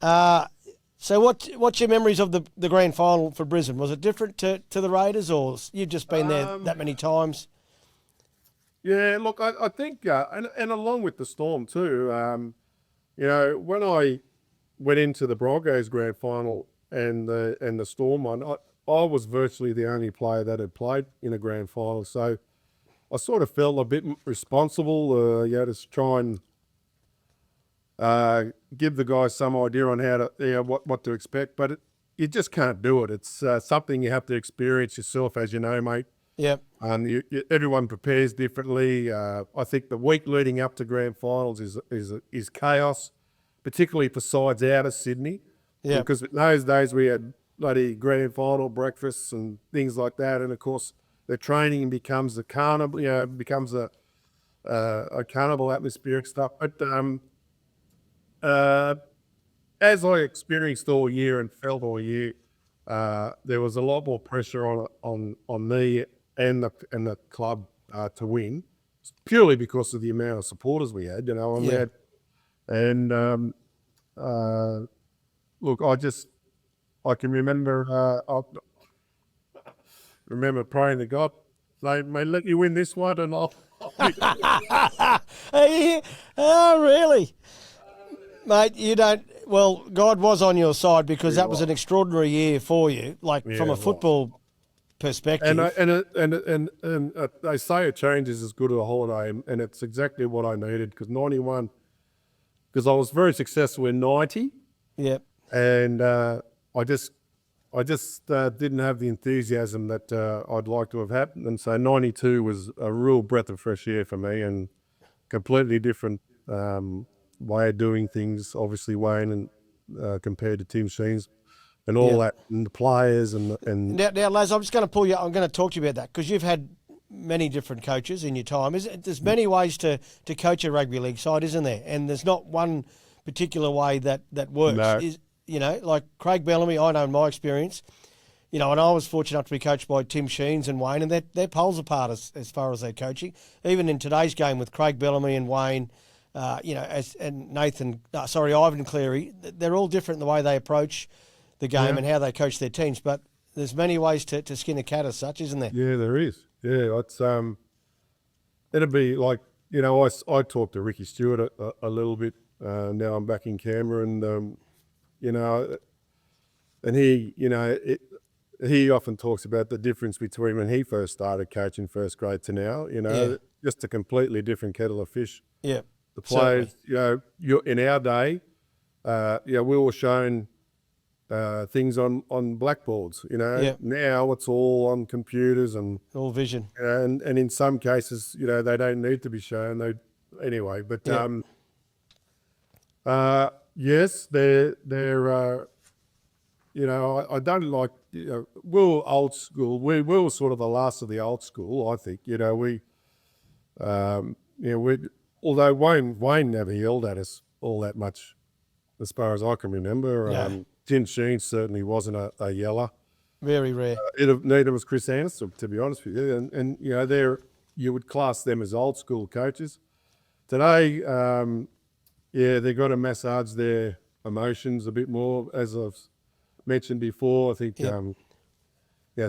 So what's your memories of the grand final for Brisbane? Was it different to the Raiders, or you've just been there that many times? Yeah, look, I think, and along with the Storm too. You know, when I went into the Broncos grand final and the Storm one, I was virtually the only player that had played in a grand final. So I sort of felt a bit responsible, to try and give the guys some idea on how to, what to expect. But you just can't do it. It's something you have to experience yourself, as you know, mate. Yep. And everyone prepares differently. I think the week leading up to grand finals is chaos, particularly for sides out of Sydney. Yeah. Because in those days we had bloody grand final breakfasts and things like that, and of course the training becomes a carnival. Becomes a carnival atmospheric stuff. But as I experienced all year and felt all year, there was a lot more pressure on me and the club to win, purely because of the amount of supporters we had, look, I can remember praying to God, they may let you win this one, and I'll Oh, really? Mate, you don't. Well, God was on your side because that was an extraordinary year for you, from a football perspective. And they say a change is as good as a holiday, and it's exactly what I needed, because 91, because I was very successful in 90. Yep. And I just didn't have the enthusiasm that I'd like to have had, and so 92 was a real breath of fresh air for me, and completely different way of doing things. Obviously, Wayne and compared to Tim Sheen's and all that, and the players and now, Laz, I'm just going to pull you. I'm going to talk to you about that because you've had many different coaches in your time. There's many ways to coach a rugby league side, isn't there? And there's not one particular way that works. No. Like Craig Bellamy, I know in my experience, and I was fortunate enough to be coached by Tim Sheens and Wayne, and they're poles apart as far as their coaching. Even in today's game with Craig Bellamy and Wayne, Ivan Cleary, they're all different in the way they approach the game and how they coach their teams. But there's many ways to skin a cat as such, isn't there? Yeah, there is. Yeah, it's it'd be like, I talked to Ricky Stewart a little bit. Now I'm back in Canberra, and and he often talks about the difference between when he first started coaching first grade to now. Just a completely different kettle of fish. Yeah, the players. You're in our day. We were shown things on blackboards. Now it's all on computers and all vision. And in some cases, they don't need to be shown. Anyway. Yes, they're I don't like, we were old school. We were sort of the last of the old school, I think. Although Wayne never yelled at us all that much, as far as I can remember. Yeah. Tim Sheen certainly wasn't a yeller. Very rare. Neither was Chris Anderson, to be honest with you. And you would class them as old school coaches. Today, they've got to massage their emotions a bit more, as I've mentioned before. I think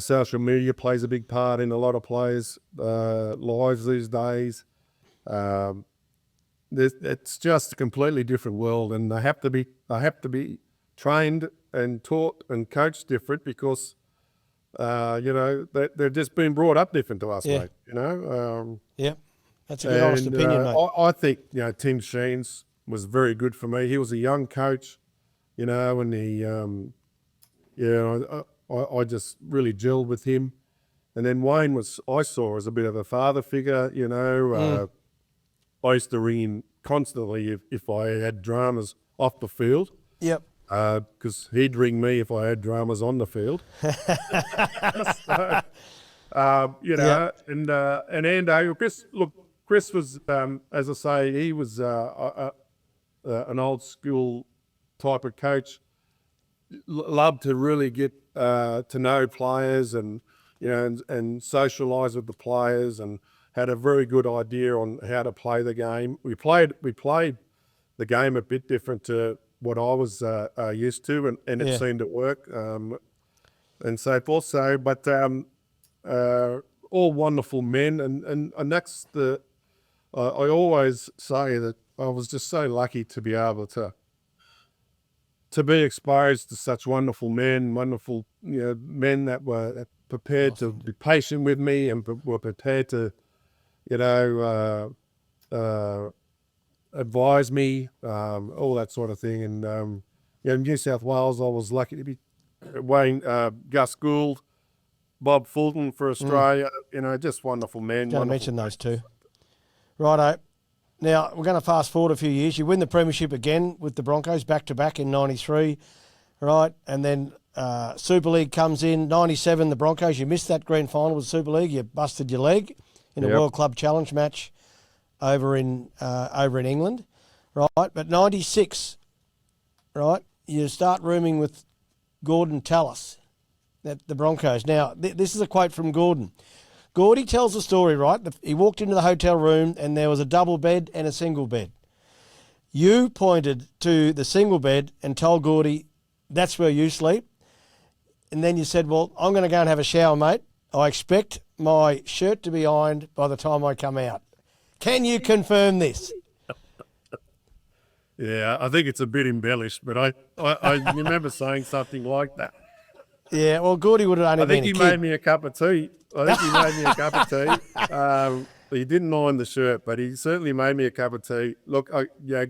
social media plays a big part in a lot of players' lives these days. It's just a completely different world, and they have to be trained and taught and coached different because they're just being brought up different to us, mate. That's a good honest opinion, mate. I think Tim Sheens was very good for me. He was a young coach, and he I just really gelled with him. And then Wayne I saw as a bit of a father figure. I used to ring him constantly if I had dramas off the field. Yep. Because he'd ring me if I had dramas on the field. And Ando, Chris was, as I say, he was an old school type of coach. Loved to really get to know players and socialise with the players, and had a very good idea on how to play the game. We played the game a bit different to what I was used to, and it seemed to work, and so forth. So, but all wonderful men, and that's I always say that I was just so lucky to be able to be exposed to such wonderful men, men that were prepared to be patient with me and were prepared to, advise me, all that sort of thing. And New South Wales, I was lucky to be Wayne, Gus Gould, Bob Fulton for Australia. Just wonderful men. Going to mention those two. Righto. Now, we're going to fast forward a few years. You win the premiership again with the Broncos, back-to-back in 93, right? And then Super League comes in, 97, the Broncos. You missed that grand final with Super League. You busted your leg in a World Club Challenge match over in England, right? But 96, right, you start rooming with Gordon Tallis at the Broncos. Now, this is a quote from Gordon. Gordy tells the story, right? He walked into the hotel room and there was a double bed and a single bed. You pointed to the single bed and told Gordy, that's where you sleep. And then you said, well, I'm going to go and have a shower, mate. I expect my shirt to be ironed by the time I come out. Can you confirm this? Yeah, I think it's a bit embellished, but I remember saying something like that. Yeah, well, Gordy would have only been a kid. I think he made me a cup of tea. He didn't iron the shirt, but he certainly made me a cup of tea. Look,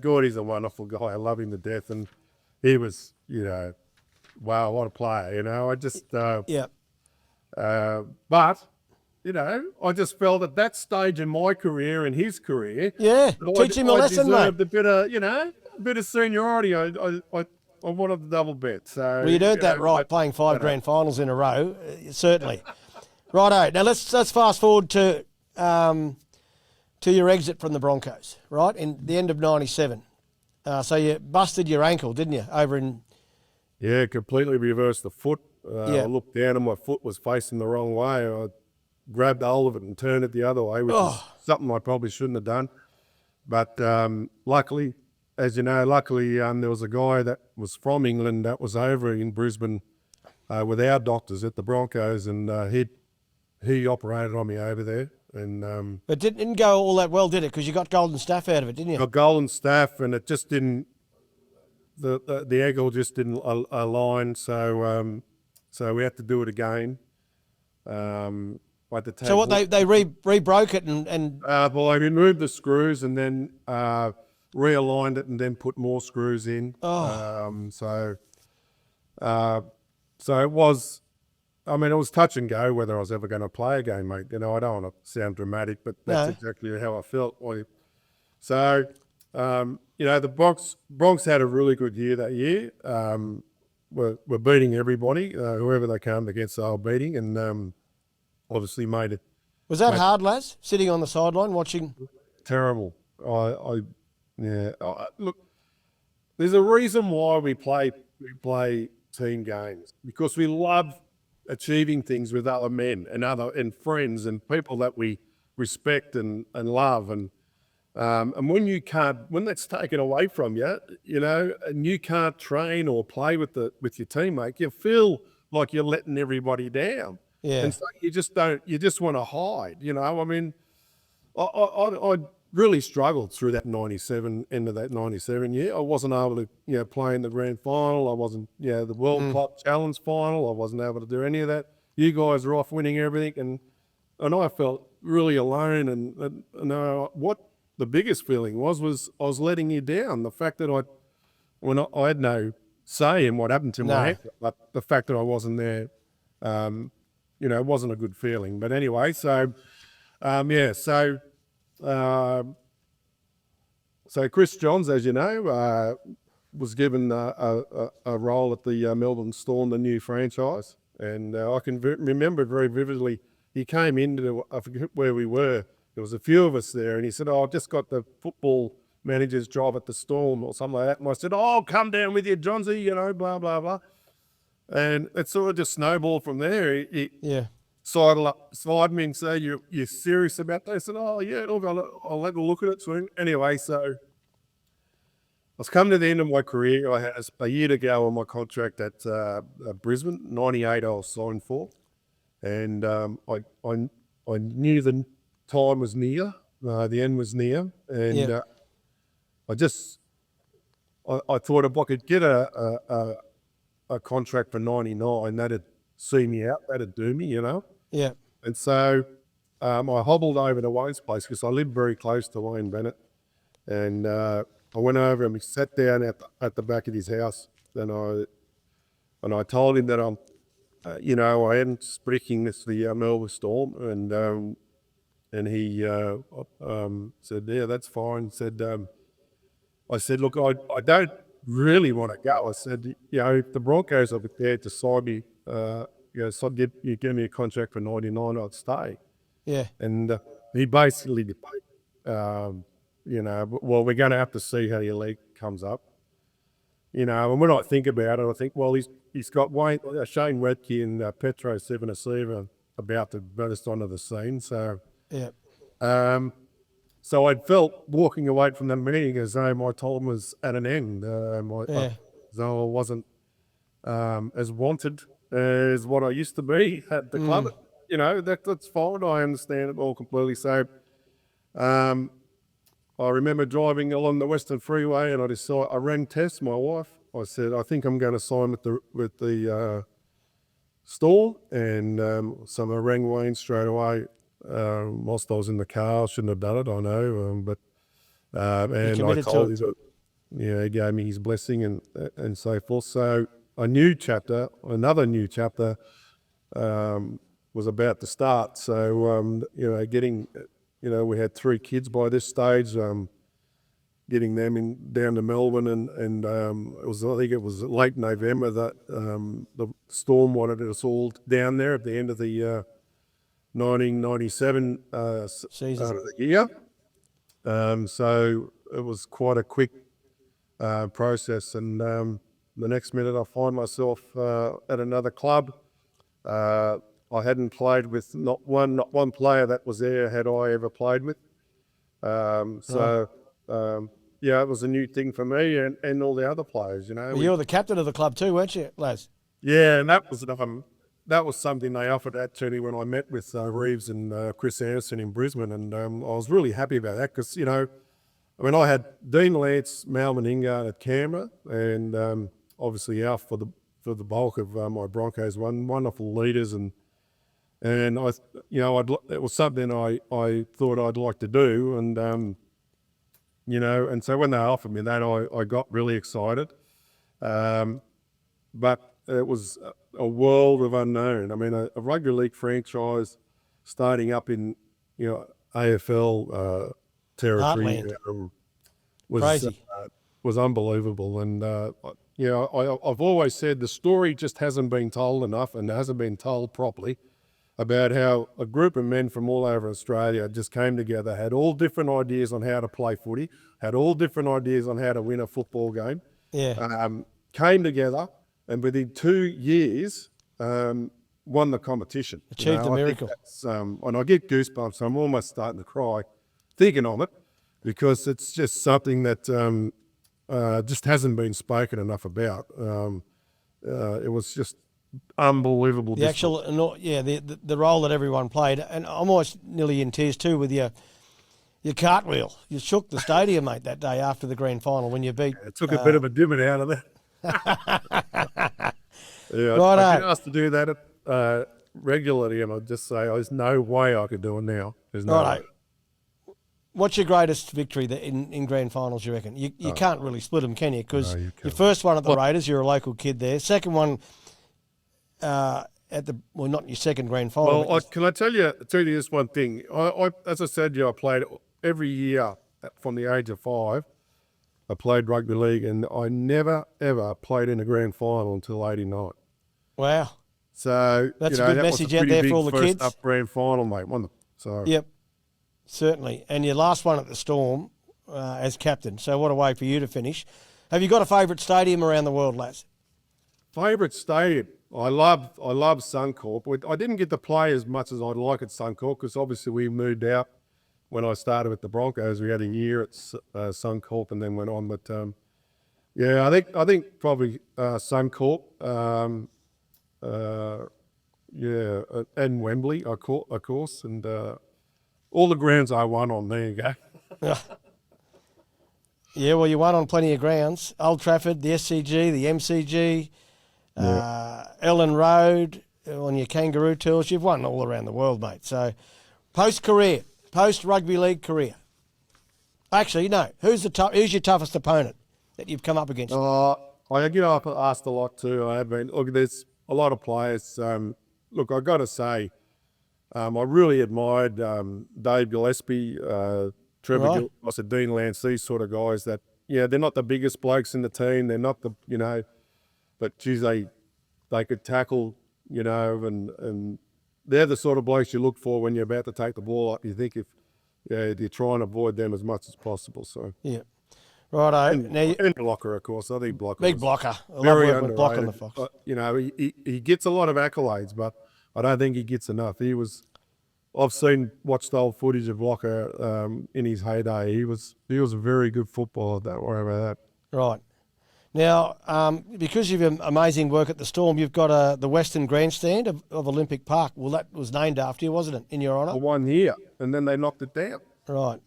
Gordy's a wonderful guy. I love him to death. And he was, wow, what a player, I just... But, I just felt at that stage in my career and his career... Yeah, teach him a lesson, mate. I deserved a bit of seniority. I wanted the double bet. So, well, you'd earned that right, playing 5 grand finals in a row, certainly. Righto. Now let's fast forward to to your exit from the Broncos, right, in the end of 97. So you busted your ankle, didn't you, over in... Yeah, completely reversed the foot. Yeah. I looked down and my foot was facing the wrong way. I grabbed hold of it and turned it the other way, which is something I probably shouldn't have done. But luckily, as you know, there was a guy that was from England that was over in Brisbane with our doctors at the Broncos, and he operated on me over there. And But didn't go all that well, did it? Because you got golden staff out of it, didn't you? got golden staff, and it just didn't. The ankle just didn't align, so we had to do it again. So what they re-broke it and well, I removed the screws and then realigned it and then put more screws in. So it was. I mean, it was touch and go whether I was ever going to play again, mate. You know, I don't want to sound dramatic, but that's exactly how I felt. So, you know, the Bronx had a really good year that year. We're beating everybody, whoever they come against, they were beating, and obviously made it. Was that hard, Laz? Sitting on the sideline watching? Terrible. Look, there's a reason why we play team games, because we love achieving things with other men and friends and people that we respect and love, and when that's taken away from you, you know, and you can't train or play with your teammate, you feel like you're letting everybody down. Yeah. And so you just want to hide, you know. I mean, I really struggled through that 97, end of that 97 year. I wasn't able to, you know, play in the grand final. I wasn't, you know, the World Cup Challenge final. I wasn't able to do any of that. You guys were off winning everything, and I felt really alone. And what the biggest feeling was I was letting you down. The fact that I had no say in what happened to my ankle, but the fact that I wasn't there, you know, it wasn't a good feeling. But anyway, so So Chris Johns, as you know, was given a role at the Melbourne Storm, the new franchise. And I can remember very vividly, he came into, I forget where we were, there was a few of us there, and he said, I've just got the football manager's job at the Storm or something like that. And I said, come down with you, Johnsy, you know, blah, blah, blah. And it sort of just snowballed from there. He sidled me and said, you're serious about that? I said, yeah, I'll have a look at it soon. Anyway, so I was coming to the end of my career. I had a year to go on my contract at Brisbane. 98 I was signed for. And I knew the time was near, the end was near. And I thought if I could get a contract for 99, that'd see me out, that'd do me, you know. Yeah. And so I hobbled over to Wayne's place because I lived very close to Wayne Bennett. And I went over and we sat down at the back of his house. And I told him that I'm, you know, I am speaking this the Melbourne Storm. And he said, yeah, that's fine. I said, look, I don't really want to go. I said, you know, if the Broncos are prepared to sign me, you know, so you give me a contract for 99, I'd stay. Yeah. And he basically, you know, well, we're going to have to see how your leg comes up. You know, and when I think about it, I think, well, he's got Shane Redke and Petro Sevenasiva about to burst onto the scene. So, yeah. So I felt walking away from that meeting as though my time was at an end. So I wasn't as wanted as what I used to be at the club. You know, that's fine. I understand it all completely. So I remember driving along the Western Freeway, and I rang Tess, my wife. I said, I think I'm going to sign with the Storm, and so I rang Wayne straight away. Whilst I was in the car, I shouldn't have done it, I know, but and I told him that, yeah, he gave me his blessing and so forth. So another new chapter was about to start. So you know, you know, we had 3 kids by this stage. Getting them down to Melbourne, and I think it was late November that the Storm wanted us all down there at the end of the 1997 Season. year. So it was quite a quick process, and the next minute I find myself at another club. I hadn't played with not one player that was there had I ever played with. Yeah, it was a new thing for me and all the other players. Well, you were the captain of the club too, weren't you, Laz? Yeah, and that was something they offered that to me when I met with Reeves and Chris Anderson in Brisbane, and I was really happy about that because I had Dean Lance, Malcolm Ingard at Canberra, and obviously Alf for the bulk of my Broncos, wonderful leaders, and it was something I thought I'd like to do, and and so when they offered me that, I got really excited, but it was a world of unknown. I mean, a rugby league franchise starting up in AFL territory was crazy. Was unbelievable, and I've always said the story just hasn't been told enough and hasn't been told properly about how a group of men from all over Australia just came together, had all different ideas on how to play footy, had all different ideas on how to win a football game. Yeah. Came together, and within 2 years, won the competition. Achieved a miracle. And I get goosebumps. I'm almost starting to cry thinking of it because it's just something that just hasn't been spoken enough about. It was just unbelievable. The role that everyone played, and I'm almost nearly in tears too with your cartwheel. You shook the stadium, mate, that day after the grand final when you beat. It took a bit of a dimmer out of that. Yeah, I get asked to do that regularly, and I just say, there's no way I could do it now. There's no way. What's your greatest victory in grand finals, you reckon? You can't really split them, can you? Because your first one at the Raiders, you're a local kid there. Second one not your second grand final. Well, can I tell you this one thing? I as I said, I played every year from the age of 5. I played rugby league, and I never, ever played in a grand final until 89. Wow. So that's a good message out there for all the kids. First up grand final, mate, wasn't it? So yep, certainly. And your last one at the Storm as captain. So what a way for you to finish. Have you got a favourite stadium around the world, Laz? Favourite stadium? I love Suncorp. I didn't get to play as much as I'd like at Suncorp because obviously we moved out when I started with the Broncos. We had a year at Suncorp and then went on. But I think probably Suncorp. And Wembley, of course, and all the grounds I won on. There you go. Yeah, well, you won on plenty of grounds. Old Trafford, the SCG, the MCG. Ellen Road, on your Kangaroo tours, you've won all around the world, mate. So, post-rugby league career. Actually, no. Who's your toughest opponent that you've come up against? I get asked a lot too. I have been. Look, there's a lot of players. Look, I got to say, I really admired Dave Gillespie, Trevor Gillis, Dean Lance, these sort of guys that, they're not the biggest blokes in the team. They're not but geez, they could tackle, and they're the sort of blokes you look for when you're about to take the ball up. You think you try and avoid them as much as possible. So yeah, righto. And Blocker, of course. I think Blocker. Big Blocker. I love very working with Blocker on the Fox. He gets a lot of accolades, but I don't think he gets enough. I've watched old footage of Blocker in his heyday. He was a very good footballer. Don't worry about that. Right. Now, because of your amazing work at the Storm, you've got the Western Grandstand of Olympic Park. Well, that was named after you, wasn't it, in your honour? For 1 year, and then they knocked it down. Right.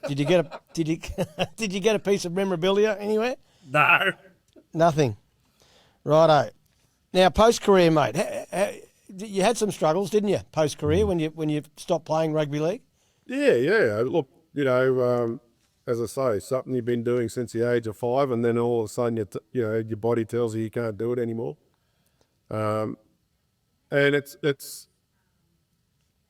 Did you get did you get a piece of memorabilia anywhere? No. Nothing. Righto. Now, post-career, mate, you had some struggles, didn't you, post-career when you stopped playing rugby league? Yeah. Look, as I say, something you've been doing since the age of 5, and then all of a sudden, your body tells you can't do it anymore. And it's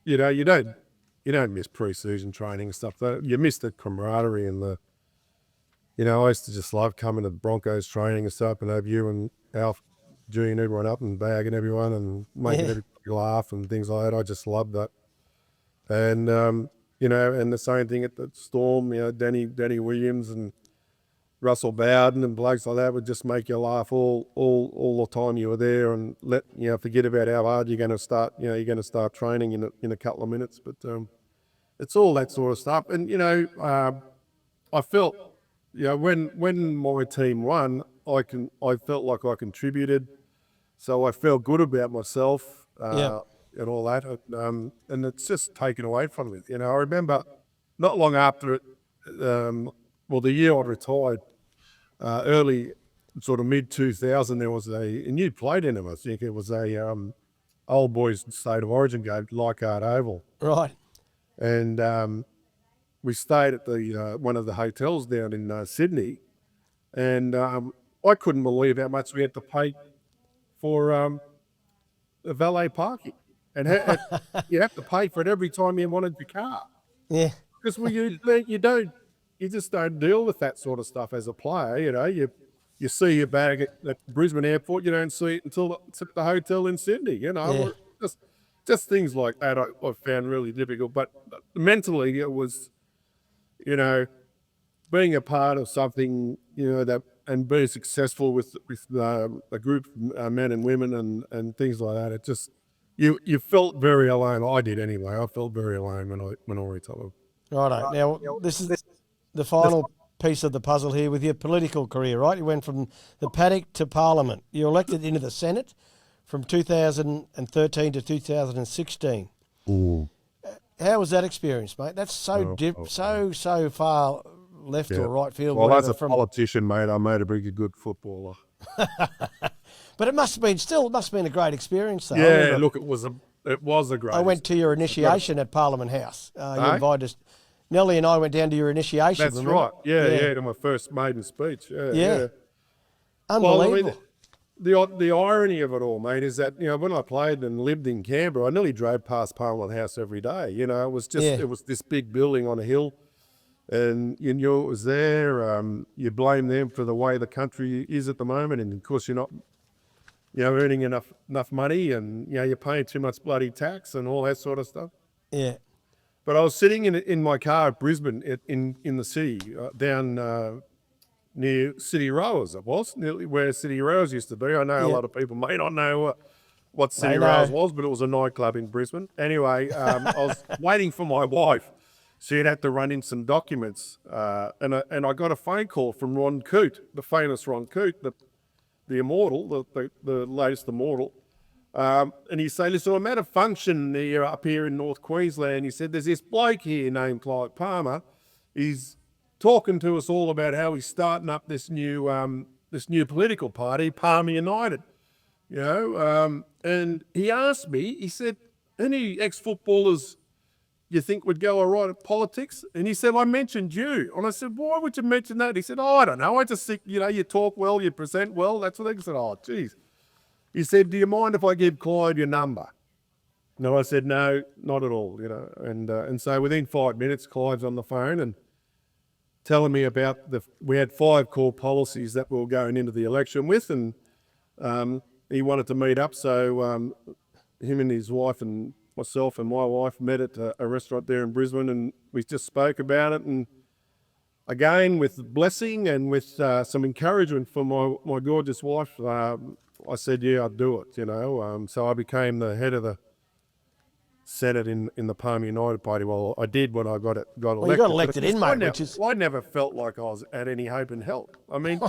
you don't miss pre-season training and stuff. You miss the camaraderie and the. I used to just love coming to the Broncos training and stuff, and have you and Alf geeing everyone up and bagging everyone and making everybody laugh and things like that. I just loved that. And and the same thing at the Storm. Danny Williams and Russell Bowden and blokes like that would just make you laugh all the time you were there, and forget about how hard you're going to start. You're going to start training in a couple of minutes. But it's all that sort of stuff. And I felt when my team won, I felt like I contributed, so I felt good about myself. And all that, and it's just taken away from me. I remember not long after it, the year I retired, early, sort of mid-2000, there was and you played in them, I think it was a old boys state of origin game, Leichhardt Oval. Right. And we stayed at the one of the hotels down in Sydney, and I couldn't believe how much we had to pay for the valet parking. And you have to pay for it every time you wanted your car. Yeah. Because you just don't deal with that sort of stuff as a player. You see your bag at Brisbane Airport, you don't see it until it's at the hotel in Sydney. Yeah. Just things like that I found really difficult. But mentally, it was, being a part of something, that and being successful with a group of men and women and things like that. It just. You felt very alone. I did anyway. I felt very alone when I retired. Righto. Now, this is the final piece of the puzzle here with your political career, right? You went from the paddock to Parliament. You were elected into the Senate from 2013 to 2016. Ooh. How was that experience, mate? That's so far left or right field. Well, as a politician, mate, I made a pretty good footballer. But it must have been a great experience, though. Yeah, look, it was a great. I went to your initiation at Parliament House. You invited us. Nellie and I went down to your initiation. That's right. Yeah, to my first maiden speech. Yeah. Unbelievable. Well, the irony of it all, mate, is that when I played and lived in Canberra, I nearly drove past Parliament House every day. It was just it was this big building on a hill, and you knew it was there. You blame them for the way the country is at the moment, and of course you're not. Earning enough money, and you're paying too much bloody tax and all that sort of stuff. Yeah. But I was sitting in my car at Brisbane in the city, down near City Rowers. It was nearly where City Rowers used to be. I know a lot of people may not know what City Rowers was, but it was a nightclub in Brisbane. Anyway, I was waiting for my wife. She'd had to run in some documents, and I got a phone call from Ron Coote, the famous Ron Coote, the immortal, the latest immortal. And he said, listen, I'm at a function up here in North Queensland. He said, there's this bloke here named Clive Palmer. He's talking to us all about how he's starting up this new political party, Palmer United. And he asked me, he said, any ex-footballers you think would go all right at politics? And he said, I mentioned you. And I said, why would you mention that? He said, I don't know. I just think, you talk well, you present well. That's what I said. Oh, geez. He said, do you mind if I give Clyde your number? No, I said, no, not at all. And so within 5 minutes, Clyde's on the phone and telling me about we had 5 core policies that we were going into the election with, and he wanted to meet up. So him and his wife and myself and my wife met at a restaurant there in Brisbane, and we just spoke about it. And again, with blessing and with some encouragement from my gorgeous wife, I said, yeah, I'd do it, So I became the head of the Senate in the Palmer United Party. Well, I did when I got elected. Well, you got elected in, mate, I never felt like I was at any hope in hell. I mean,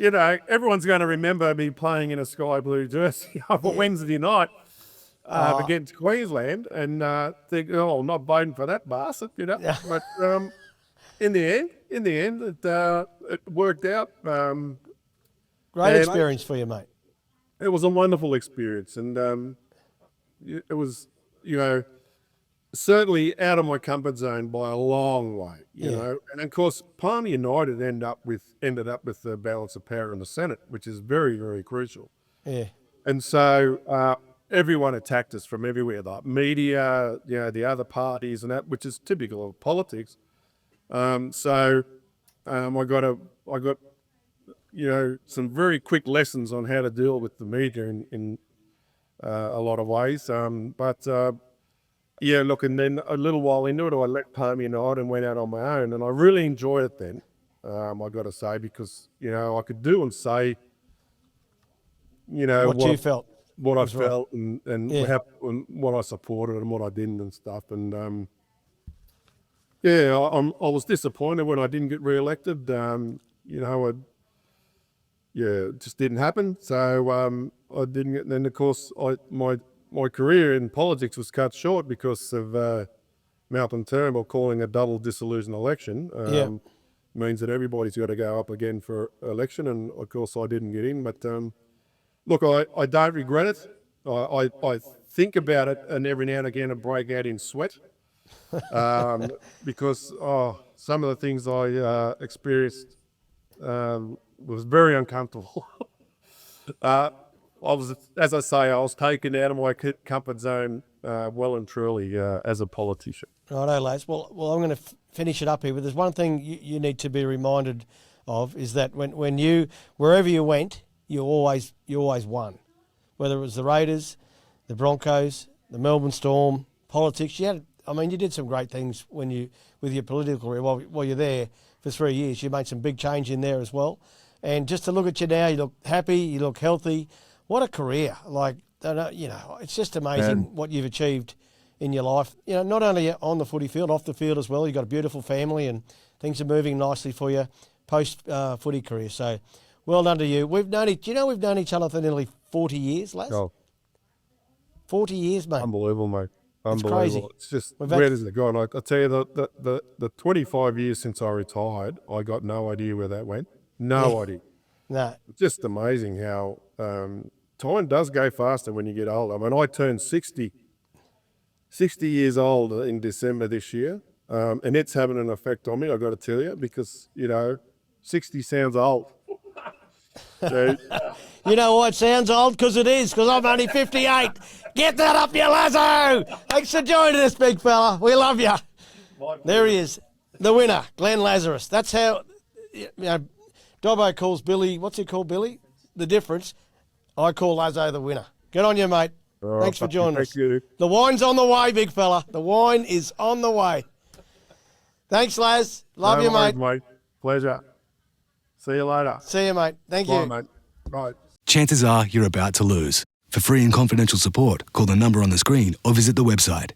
everyone's going to remember me playing in a sky blue jersey on a Wednesday night against Queensland, and think, oh, I'm not voting for that bastard, Yeah. But in the end, it worked out. Great experience for you, mate. It was a wonderful experience, and it was, certainly out of my comfort zone by a long way, you know. And of course, Palmer United ended up with the balance of power in the Senate, which is very, very crucial. Yeah. And so everyone attacked us from everywhere, the media, the other parties, and that, which is typical of politics. So I got some very quick lessons on how to deal with the media in a lot of ways. But Yeah, look, and then a little while into it, I let Palmy Night and went out on my own, and I really enjoyed it then. I got to say, because I could do and say, What you felt. what I That's right. felt, and and what I supported and what I didn't and stuff. And I was disappointed when I didn't get re-elected. It just didn't happen. So I didn't get. Then of course, my career in politics was cut short because of Malcolm Turnbull calling a double dissolution election. Means that everybody's got to go up again for election, and of course I didn't get in. But look, I don't regret it. I think about it, and every now and again I break out in sweat because some of the things I experienced was very uncomfortable. I was, as I say, I was taken out of my comfort zone well and truly as a politician. Righto, Laz. Well, I'm going to finish it up here, but there's one thing you need to be reminded of, is that when you, wherever you went, you always won. Whether it was the Raiders, the Broncos, the Melbourne Storm, politics, you did some great things with your political career while you're there for 3 years. You made some big change in there as well. And just to look at you now, you look happy, you look healthy. What a career. It's just amazing what you've achieved in your life. Not only on the footy field, off the field as well. You've got a beautiful family and things are moving nicely for you post footy career. So well done to you. We've known we've known each other for nearly 40 years, Laz? Oh. 40 years, mate. Unbelievable, mate. Unbelievable. It's crazy. It's just, where does it go? And I tell you, the 25 years since I retired, I got no idea where that went. No idea. No. It's just amazing how time does go faster when you get older. I mean, I turned 60 years old in December this year, and it's having an effect on me, I've got to tell you, because, 60 sounds old. So, you know why it sounds old? Because it is, because I'm only 58. Get that up, you Lazo! Thanks for joining us, big fella. We love you. There he is, the winner, Glenn Lazarus. That's how, Dobbo calls Billy, what's he called, Billy? The difference. I call Lazo the winner. Good on you, mate. Thanks for joining us. Thank you. The wine's on the way, big fella. The wine is on the way. Thanks, Laz. Love you, mate. Pleasure. See you later. See you, mate. Thank you. Bye, mate. Right. Chances are you're about to lose. For free and confidential support, call the number on the screen or visit the website.